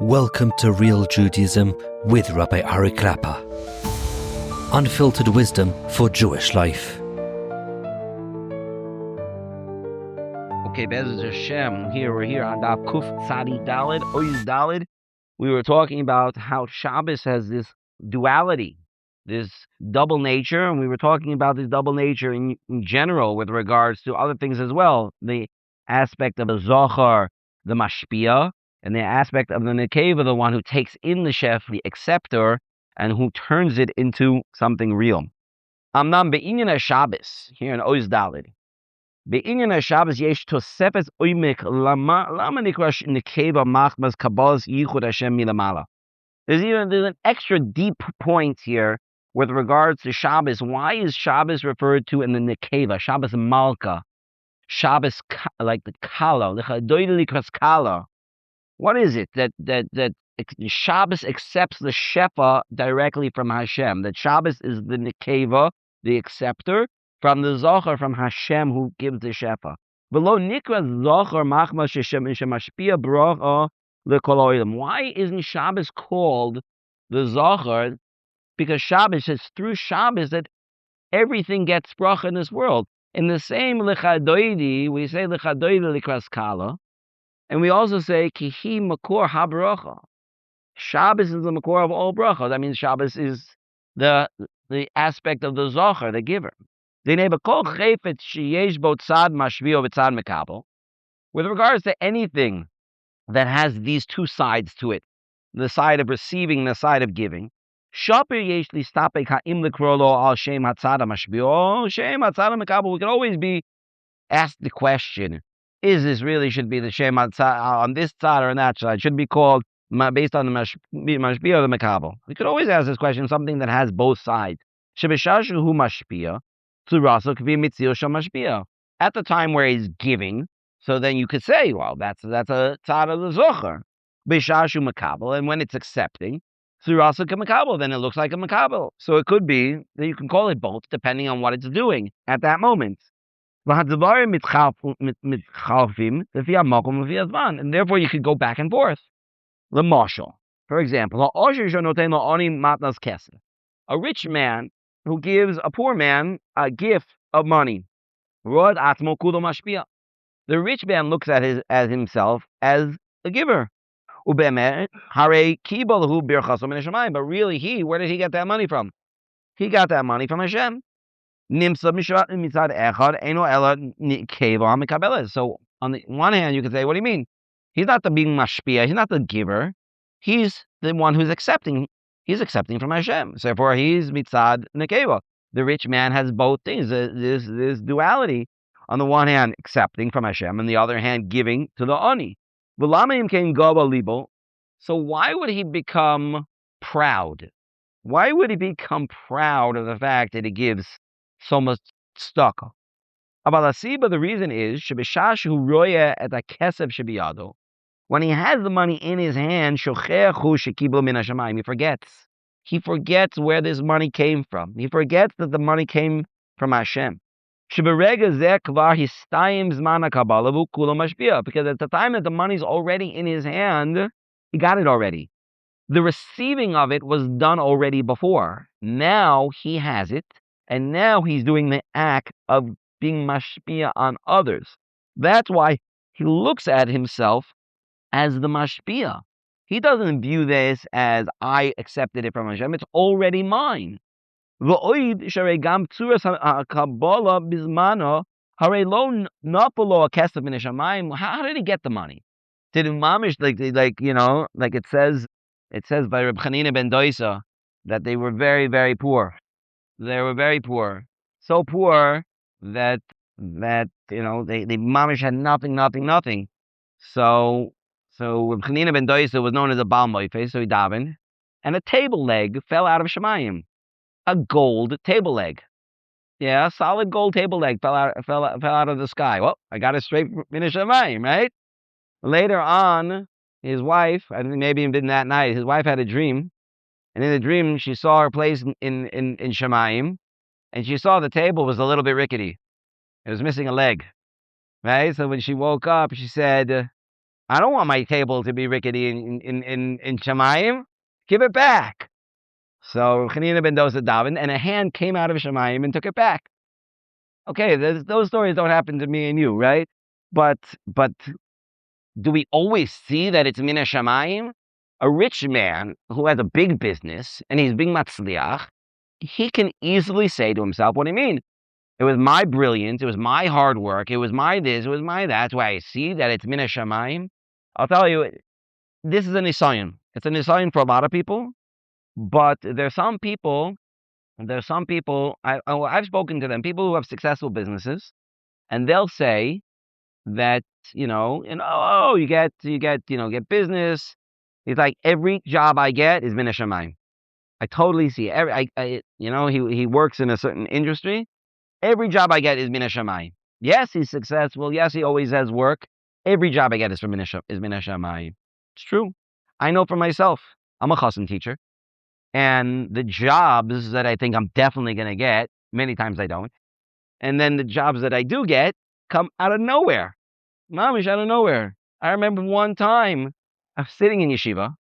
Welcome to Real Judaism with Rabbi Klapper. Unfiltered wisdom for Jewish life. Okay, Bez Hashem, we're here on Daf Kuf Tzadi Dalid, Oiz Dalid. We were talking about how Shabbos has this duality, this double nature, and we were talking about this double nature in general with regards to other things as well. The aspect of the Zohar, the Mashpia, and the aspect of the Nekeva, the one who takes in the shefa, the acceptor, and who turns it into something real. Amnam be'inyan Shabbos, here in Oiz Dalid. Be'inyan Shabbos yesh tosefes oimek lama nikra nekeva machmas kabbalas yichud Hashem milamala. There's an extra deep point here with regards to Shabbos. Why is Shabbos referred to in the nekeva? Shabbos malka, Shabbos like the kala, lechadoideli kala. What is it that Shabbos accepts the shefa directly from Hashem? That Shabbos is the nekeva, the acceptor, from the Zohar, from Hashem, who gives the shefa. Below nikra Zohar machmas shemashpia bracha lekol olam. Why isn't Shabbos called the Zohar? Because Shabbos is through Shabbos that everything gets bracha in this world. In the same lechadoidi, we say lechadoidi likras kala. And we also say, Kihi Makor HaBracha. Shabbos is the Makor of all bracha. That means Shabbos is the aspect of the Zohar, the giver. With regards to anything that has these two sides to it, the side of receiving, the side of giving, we can always be asked the question, is this really should be the Shem on this side or on that side? Should be called based on the Mashpia or the Makabel? We could always ask this question, something that has both sides. At the time where he's giving, so then you could say, well, that's a tzad of the Zohar. And when it's accepting, then it looks like a Makabel. So it could be that you can call it both, depending on what it's doing at that moment. And therefore you could go back and forth. The marshal, for example, a rich man who gives a poor man a gift of money. The rich man looks at himself as a giver. But really, where did he get that money from? He got that money from Hashem. So on the one hand, you could say, what do you mean? He's not the being mashpia, he's not the giver. He's the one who's accepting. He's accepting from Hashem. So therefore, he's mitzad nekeva. The rich man has both things. This duality. On the one hand, accepting from Hashem, and the other hand, giving to the ani. So why would he become proud? Why would he become proud of the fact that he gives so much stuck? The reason is when he has the money in his hand, he forgets where this money came from. He forgets that the money came from Hashem. Because at the time that the money's already in his hand, he got it already. The receiving of it was done already before. Now he has it. And now he's doing the act of being mashpia on others. That's why he looks at himself as the mashpia. He doesn't view this as I accepted it from Hashem. It's already mine. How did he get the money? Did mamish like it says by Rabbi Chanina ben Doisa that they were very, very poor. They were very poor, so poor that they mamish had nothing. So Rabbi Chanina ben Doisa was known as a Baal Moifes, so he davened, and a table leg fell out of Shemayim, a gold table leg, a solid gold table leg fell out of the sky. Well, I got it straight from Shemayim, right? Later on, his wife, I think maybe even that night, his wife had a dream. And in the dream, she saw her place in Shemayim, and she saw the table was a little bit rickety. It was missing a leg, right? So when she woke up, she said, I don't want my table to be rickety in Shemayim. Give it back. So Chanina ben Dosa davened, and a hand came out of Shemayim and took it back. Okay, those stories don't happen to me and you, right? But do we always see that it's Mina Shemayim? A rich man who has a big business and he's being matzliach, he can easily say to himself, what do you mean? It was my brilliance, it was my hard work, it was my this, it was my that. That's why I see that it's Mina Shemayim. I'll tell you, this is a nisayon. It's a nisayon for a lot of people, but there's some people, I've spoken to them, people who have successful businesses, and they'll say that, you get business. It's like every job I get is Mina Shemayim. I totally see it. He works in a certain industry. Every job I get is Mina Shamayim. Yes, he's successful. Yes, he always has work. Every job I get is Mina Shamayim. It's true. I know for myself. I'm a chassan teacher. And the jobs that I think I'm definitely going to get, many times I don't. And then the jobs that I do get come out of nowhere. Mamish, out of nowhere. I remember one time, I was sitting in yeshiva.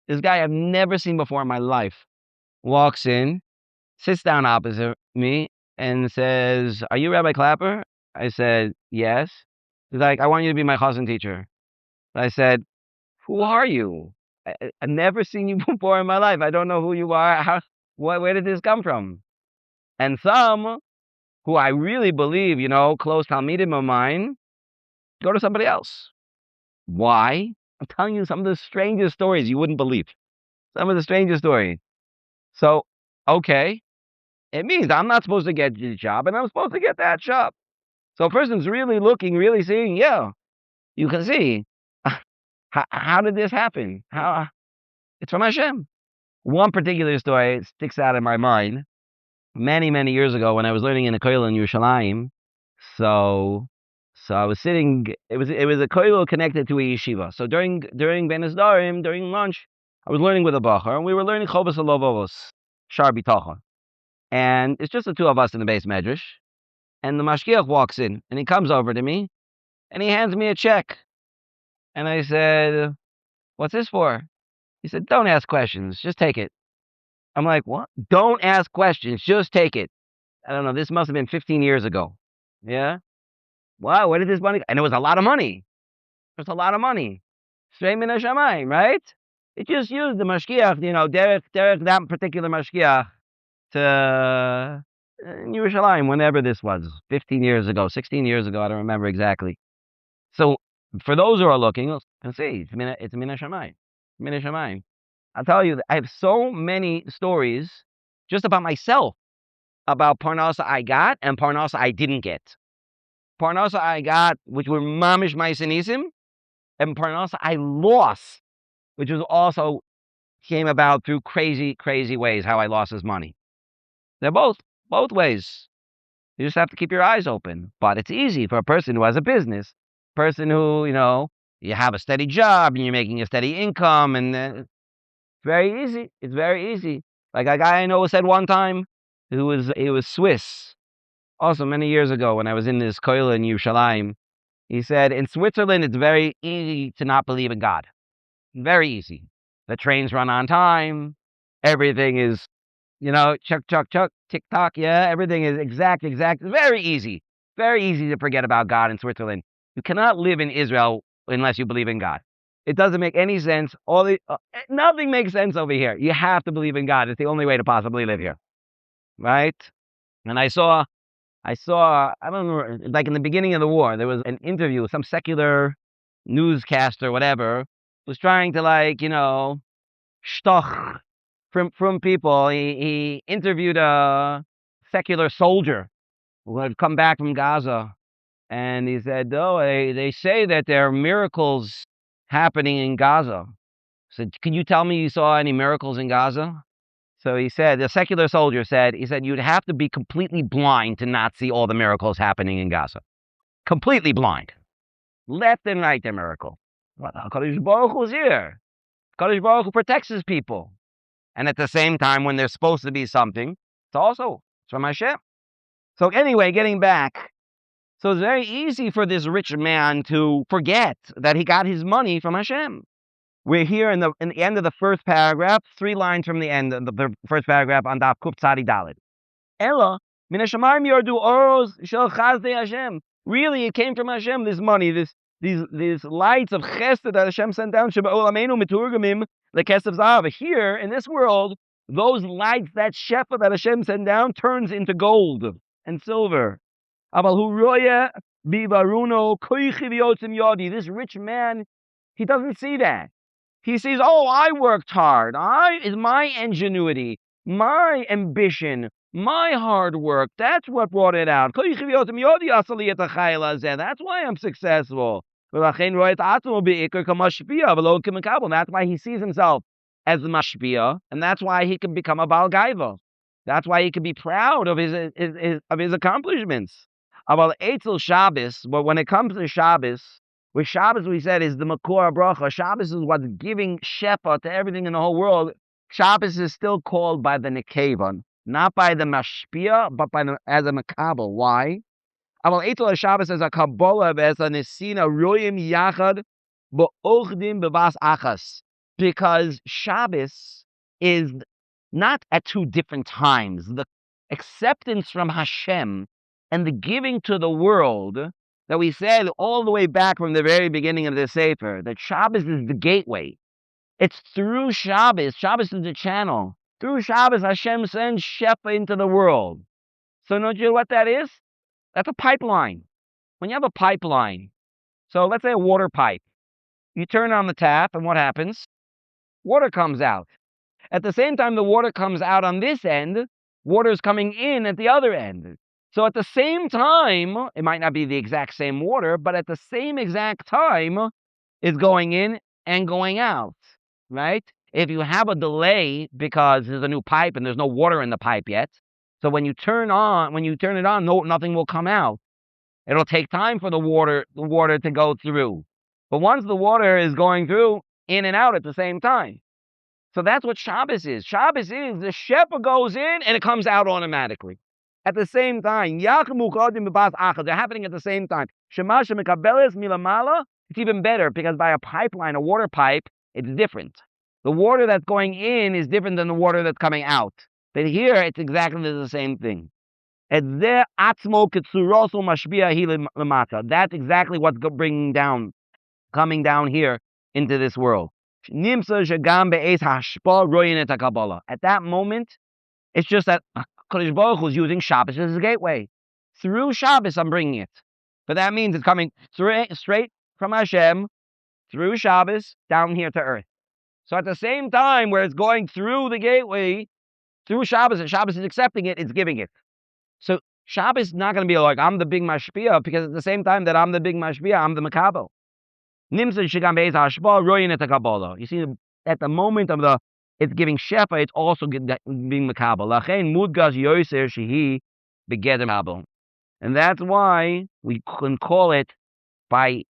This guy I've never seen before in my life walks in, sits down opposite me, and says, "Are you Rabbi Klapper?" I said, "Yes." He's like, "I want you to be my chassan teacher." I said, "Who are you? I've never seen you before in my life. I don't know who you are. Where did this come from?" And some who I really believe, close talmidim of mine, go to somebody else. Why? I'm telling you some of the strangest stories you wouldn't believe. Some of the strangest stories. So, okay. It means I'm not supposed to get the job, and I'm supposed to get that job. So a person's really looking, really seeing, you can see, how did this happen? It's from Hashem. One particular story sticks out in my mind. Many, many years ago, when I was learning in a kollel in Yerushalayim, so I was sitting. It was a kollel connected to a yeshiva. So during Ben Darim, during lunch, I was learning with a bacher, and we were learning Chovos Halovavos, Shar Bitachon. And it's just the two of us in the base medrash. And the mashgiach walks in, and he comes over to me, and he hands me a check. And I said, "What's this for?" He said, "Don't ask questions, just take it." I'm like, "What? Don't ask questions, just take it." I don't know, this must have been 15 years ago. Yeah? Wow, where did this money? And it was a lot of money. It was a lot of money. Straight min hashamayim, right? It just used the mashgiach, derech that particular mashgiach to in Yerushalayim, whenever this was, 15 years ago, 16 years ago, I don't remember exactly. So for those who are looking, you can see it's min hashamayim. Min hashamayim. I'll tell you, I have so many stories just about myself, about parnasa I got and parnasa I didn't get. Parnasa I got, which were mamish ma'asenisim, and parnasa I lost, which was also came about through crazy, crazy ways, how I lost his money. They're both ways. You just have to keep your eyes open. But it's easy for a person who has a business, person who, you have a steady job and you're making a steady income, and it's very easy. It's very easy. Like a guy I know said one time, he was Swiss, also many years ago when I was in this kollel in Yerushalayim. He said, in Switzerland, it's very easy to not believe in God. Very easy. The trains run on time. Everything is, chuck, tick tock. Yeah, everything is exact. Very easy. Very easy to forget about God in Switzerland. You cannot live in Israel unless you believe in God. It doesn't make any sense. Nothing makes sense over here. You have to believe in God. It's the only way to possibly live here. Right? And I saw, I don't know, like in the beginning of the war, there was an interview with some secular newscaster, whatever, was trying to shtoch from people. He interviewed a secular soldier who had come back from Gaza, and he said, "Oh, they say that there are miracles happening in Gaza." I said, "Can you tell me you saw any miracles in Gaza?" So he said, the secular soldier said, "You'd have to be completely blind to not see all the miracles happening in Gaza. Completely blind. Left and right, the miracle. Well, HaKadosh Baruch Hu's here. HaKadosh Baruch Hu protects his people. And at the same time, when there's supposed to be something, it's from Hashem." So anyway, getting back, So it's very easy for this rich man to forget that he got his money from Hashem. We're here in the end of the first paragraph, 3 lines from the end of the first paragraph on Daf Kuf Tzadi Dalet. Ella, min hashamayim yordu oros shel chazdei Hashem. Really, it came from Hashem, this money, these lights of chesed that Hashem sent down. Sheba'olamenu miturgamim lekesef zahav. Here, in this world, those lights, that shefa that Hashem sent down, turns into gold and silver. Aval hu roya bivaruno koichi v'yotzim yodi. This rich man, he doesn't see that. He sees, oh, I worked hard. Is my ingenuity, my ambition, my hard work. That's what brought it out. That's why I'm successful. That's why he sees himself as the mashpia, and that's why he can become a Baal Gaiva. That's why he can be proud of his accomplishments. About Eitzel Shabbos, but when it comes to Shabbos, with Shabbos we said is the Makor Bracha. Shabbos is what's giving shefa to everything in the whole world. Shabbos is still called by the Nekevan, not by the Mashpia, but as a Makabel. Why? Aval Eitzel Shabbos as a Kabbalah, as a Nesina Royim Yachad, Bo'ochdim Bevas Achas. Because Shabbos is not at 2 different times. The acceptance from Hashem and the giving to the world that we said all the way back from the very beginning of the Sefer, that Shabbos is the gateway. It's through Shabbos. Shabbos is the channel. Through Shabbos, Hashem sends shefa into the world. So know you what that is? That's a pipeline. When you have a pipeline, so let's say a water pipe, you turn on the tap and what happens? Water comes out. At the same time the water comes out on this end, water is coming in at the other end. So at the same time, it might not be the exact same water, but at the same exact time, it's going in and going out, right? If you have a delay because there's a new pipe and there's no water in the pipe yet, so when you turn it on, nothing will come out. It'll take time for the water to go through. But once the water is going through, in and out at the same time. So that's what Shabbos is. Shabbos is the shefa goes in and it comes out automatically. At the same time. They're happening at the same time. It's even better because by a pipeline, a water pipe, it's different. The water that's going in is different than the water that's coming out. But here, it's exactly the same thing. That's exactly what's coming down here into this world. At that moment, it's just that Kodesh Baruch Hu is using Shabbos as a gateway. Through Shabbos, I'm bringing it. But that means it's coming straight from Hashem, through Shabbos, down here to earth. So at the same time, where it's going through the gateway, through Shabbos, and Shabbos is accepting it, it's giving it. So Shabbos is not going to be like, I'm the big mashpia, because at the same time that I'm the big mashpia, I'm the makabel. You see, at the moment of it's giving shefa, it's also being makabel. And that's why we can call it by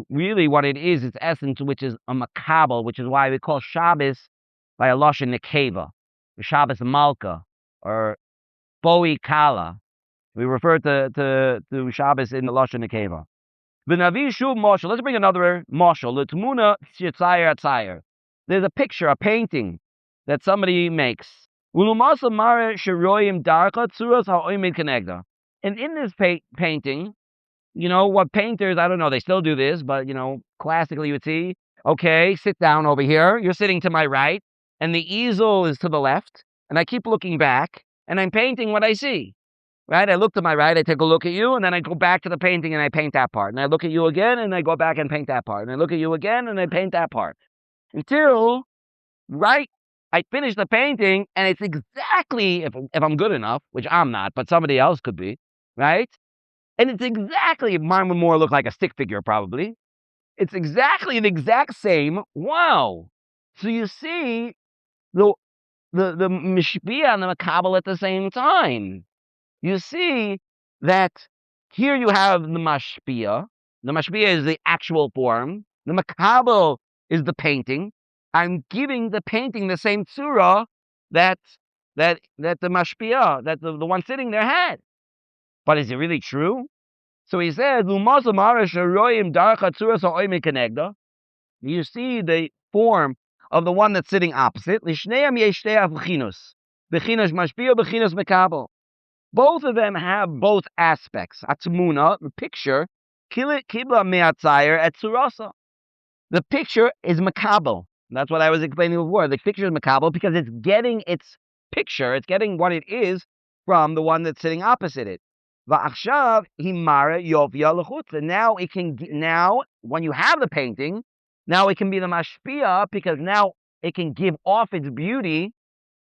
really what it is, its essence, which is a makabel, which is why we call Shabbos by a lashon nekeva, Shabbos malka, or boi kala. We refer to Shabbos in the lashon nekeva. Let's bring another mashal. There's a picture, a painting that somebody makes. And in this painting, you know, what painters, I don't know, they still do this, but, you know, classically you would see, okay, sit down over here. You're sitting to my right, and the easel is to the left, and I keep looking back, and I'm painting what I see. Right? I look to my right, I take a look at you, and then I go back to the painting and I paint that part. And I look at you again, and I go back and paint that part. And I look at you again, and I paint that part. Until, right, I finish the painting, and it's exactly, if I'm good enough, which I'm not, but somebody else could be, right? And it's exactly, mine would more look like a stick figure, probably. It's exactly the exact same. Wow. So you see the mishpia and the makabel at the same time. You see that here you have the mashpia. The mashpia is the actual form. The makabel is the painting. I'm giving the painting the same tzura that the mashpia, that the one sitting there had. But is it really true? So he says, you see the form of the one that's sitting opposite. Both of them have both aspects. Atzmuna, the picture, kibla me'atzayer et surasa. The picture is makabel. That's what I was explaining before. The picture is makabel because it's getting its picture, it's getting what it is from the one that's sitting opposite it. Va'achshav himara yofya l'chutz. And now it can, now when you have the painting, now it can be the mashpia because now it can give off its beauty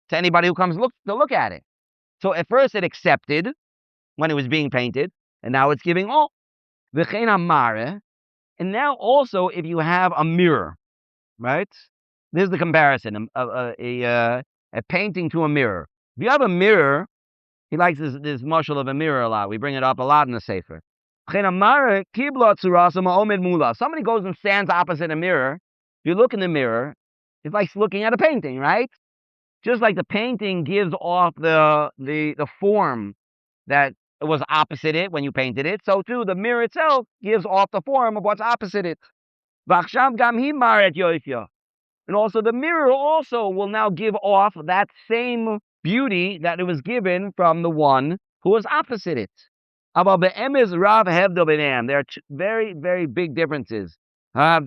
to anybody who comes to look at it. So at first it accepted when it was being painted, and now it's giving off. V'chein hamare. And now also if you have a mirror, right? This is the comparison, a painting to a mirror. If you have a mirror, he likes this marshal of a mirror a lot. We bring it up a lot in the Sefer. Somebody goes and stands opposite a mirror. If you look in the mirror, it's like looking at a painting, right? Just like the painting gives off the form that was opposite it when you painted it, so too the mirror itself gives off the form of what's opposite it. And also the mirror also will now give off that same beauty that it was given from the one who was opposite it. There are very, very big differences. There are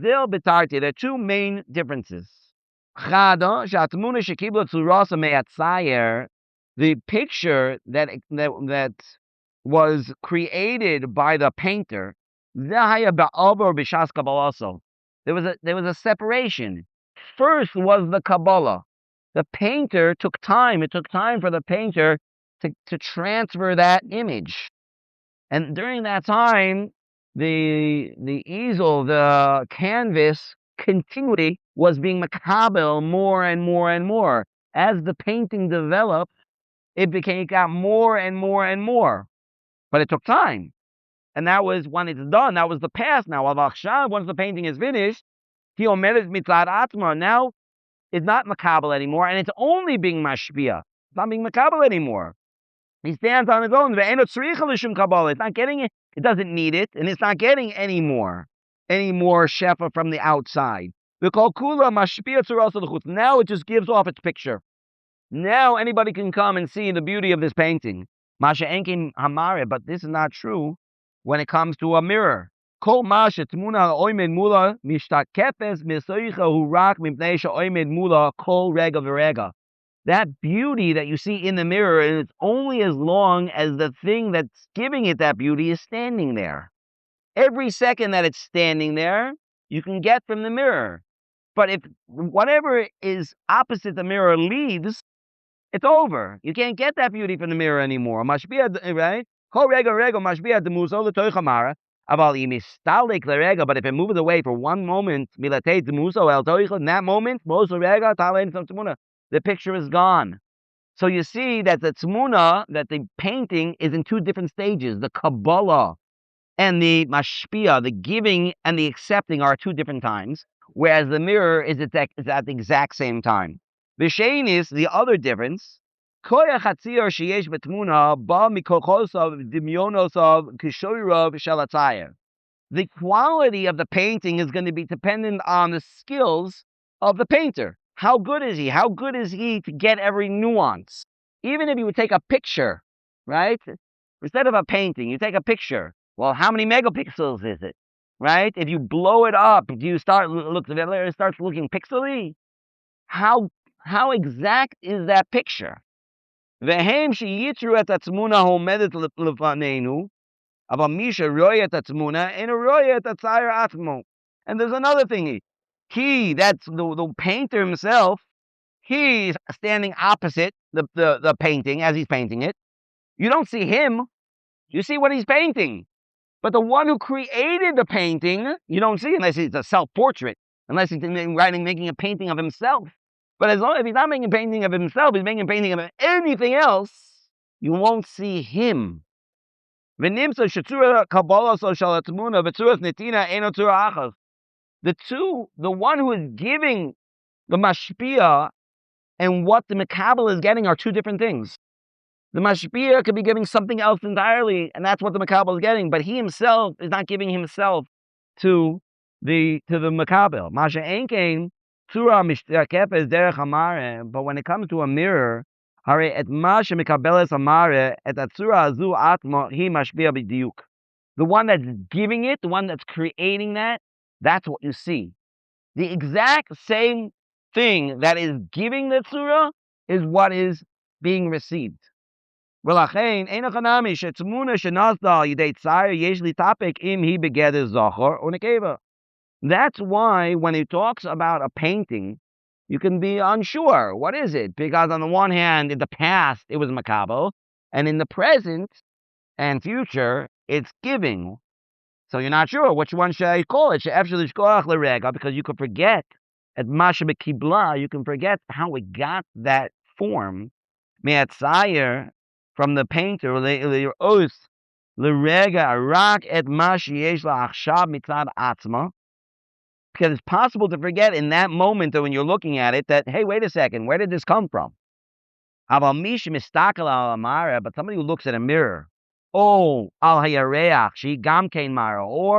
two main differences. The picture that was created by the painter, there was a separation. First was the Kabbalah. The painter took time. It took time for the painter to transfer that image. And during that time, the easel, the canvas, continually was being makabel more and more and more. As the painting developed, it got more and more and more. But it took time. And that was when it's done. That was the past. Now, once the painting is finished, now it's not makabel anymore, and it's only being mashpia. It's not being makabel anymore. He stands on his own. It's not getting it. It doesn't need it, and it's not getting any more shefa from the outside. Now it just gives off its picture. Now anybody can come and see the beauty of this painting. But this is not true when it comes to a mirror. That beauty that you see in the mirror is only as long as the thing that's giving it that beauty is standing there. Every second that it's standing there, you can get from the mirror. But if whatever is opposite the mirror leaves, it's over. You can't get that beauty from the mirror anymore. Right? But if it moves away for one moment, in that moment, the picture is gone. So you see that the tzmuna, that the painting is in two different stages. The Kabbalah and the mashpia, the giving and the accepting, are two different times, whereas the mirror is at the exact same time. V'shein is the other difference. The quality of the painting is going to be dependent on the skills of the painter. How good is he? How good is he to get every nuance? Even if you would take a picture, right? Instead of a painting, you take a picture. Well, how many megapixels is it? Right? If you blow it up, do you start it starts looking pixely? How exact is that picture? And there's another thing. That's the painter himself, he's standing opposite the painting as he's painting it. You don't see him. You see what he's painting. But the one who created the painting, you don't see unless it's a self-portrait, unless he's making a painting of himself. But as long as he's not making a painting of himself, he's making a painting of anything else, you won't see him. The one who is giving the mashpia and what the makabel is getting are two different things. The mashpia could be giving something else entirely, and that's what the makabel is getting. But he himself is not giving himself to the makabel. Masha enkein tzura mishtakef is derech amare. But when it comes to a mirror, hare et masha mikabeles amare et atzura azu atma he mashpia b'diuk. The one that's giving it, the one that's creating that, that's what you see. The exact same thing that is giving the tzura is what is being received. That's why when he talks about a painting, you can be unsure. What is it? Because on the one hand, in the past, it was makabel, and in the present and future, it's giving. So you're not sure which one should I call it. Because you could forget at Masha Kibla, you can forget how it got that form. From the painter, because it's possible to forget in that moment that when you're looking at it that, hey, wait a second, where did this come from? But somebody who looks at a mirror, or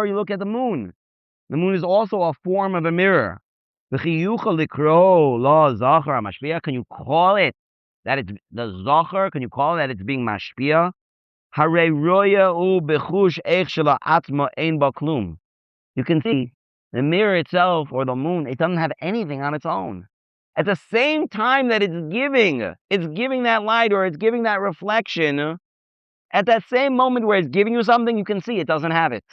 you look at the moon. The moon is also a form of a mirror. Can you call it that it's the zocher? Can you call it that it's being mashpia? You can see the mirror itself or the moon, it doesn't have anything on its own. At the same time that it's giving that light or it's giving that reflection, at that same moment where it's giving you something, you can see it doesn't have it.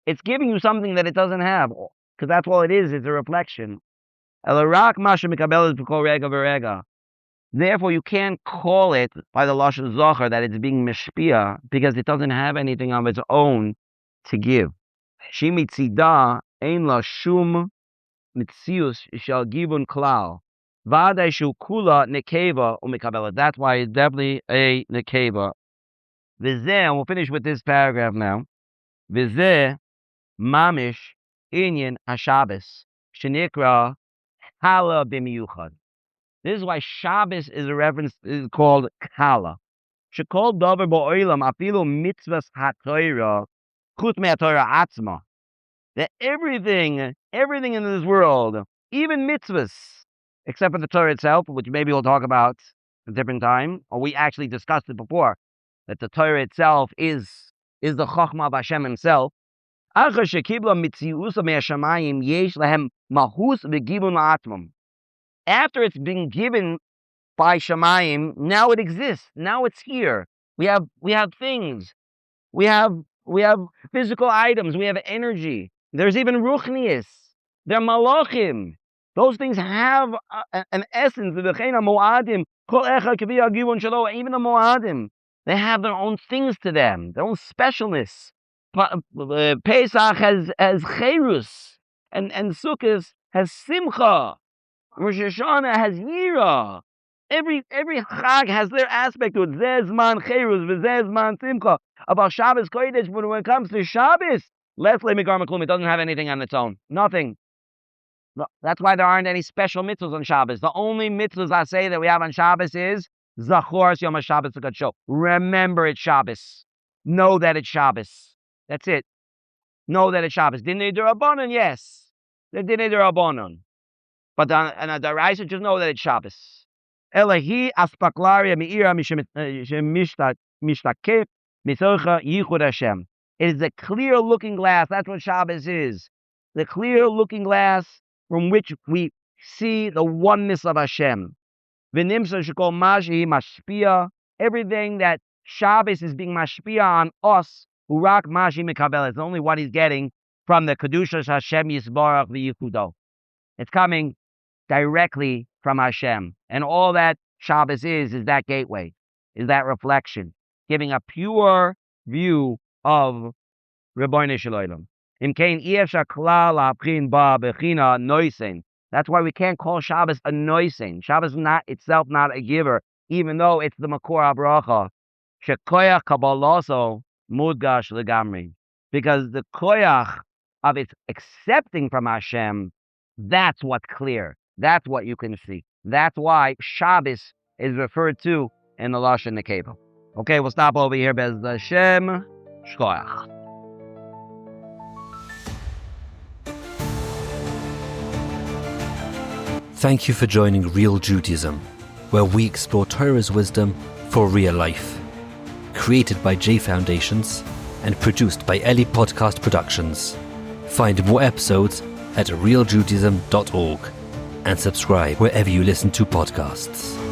It's giving you something that it doesn't have, because that's all it is. It's a reflection. Therefore, you can't call it by the lashon zocher that it's being mishpia because it doesn't have anything of its own to give. Shimitzida ein la shum mitzius shall givun klal. Vadai shu kula nekeva umikabela. That's why it's definitely a nekeva. Vizeh, and we'll finish with this paragraph now. Vizeh mamish inyan hashabbos shenikra hala b'miyuchad. This is why Shabbos is called Kala. Shekol davar ba'olam afilu mitzvahs haTorah chut me'aTorah atzma. That everything in this world, even mitzvahs, except for the Torah itself, which maybe we'll talk about a different time, or we actually discussed it before, that the Torah itself is the Chochmah of Hashem Himself. After it's been given by Shamayim, now it exists. Now it's here. We have things. We have physical items. We have energy. There's even ruchnius. They're malachim. Those things have an essence. Even the moadim, they have their own things to them, their own specialness. Pesach has cherus, and Sukkot has simcha. Rosh Hashanah has yira. Every chag has their aspect to it. Zezman cherus, v'zezman simcha. About Shabbos Kodesh, when it comes to Shabbos, Leslie Megar Maklum, it doesn't have anything on its own. Nothing. No, that's why there aren't any special mitzvahs on Shabbos. The only mitzvahs I say that we have on Shabbos is Zachor Yom HaShabbos Show. Remember it's Shabbos. Know that it's Shabbos. That's it. Know that it's Shabbos. Dinei D'Rabbanan, yes. The Dinei D'Rabbanan. But on a Daraisa, just know that it's Shabbos. Elahi aspaklaria me'ira mishtakef misocha yichud Hashem. It is a clear looking glass. That's what Shabbos is. The clear looking glass from which we see the oneness of Hashem. V'nimsa shekol mashi mashpia. Everything that Shabbos is being mashpia on us, urak mashi mekabel. It's only what he's getting from the Kedushas Hashem Yisbarach v'Yichudo. It's coming directly from Hashem. And all that Shabbos is that gateway, is that reflection, giving a pure view of Rebbeinu Shalom. That's why we can't call Shabbos a noisen. Shabbos is not itself not a giver, even though it's the Makor HaBracha. Shekoyach kabalaso mudgash legamri. Because the koyach of its accepting from Hashem, that's what's clear. That's what you can see. That's why Shabbos is referred to in the Lashon Nekeva. Okay, we'll stop over here. Bez Hashem. Shkoyach. Thank you for joining Real Judaism, where we explore Torah's wisdom for real life. Created by J Foundations and produced by Eli Podcast Productions. Find more episodes at realjudaism.org and subscribe wherever you listen to podcasts.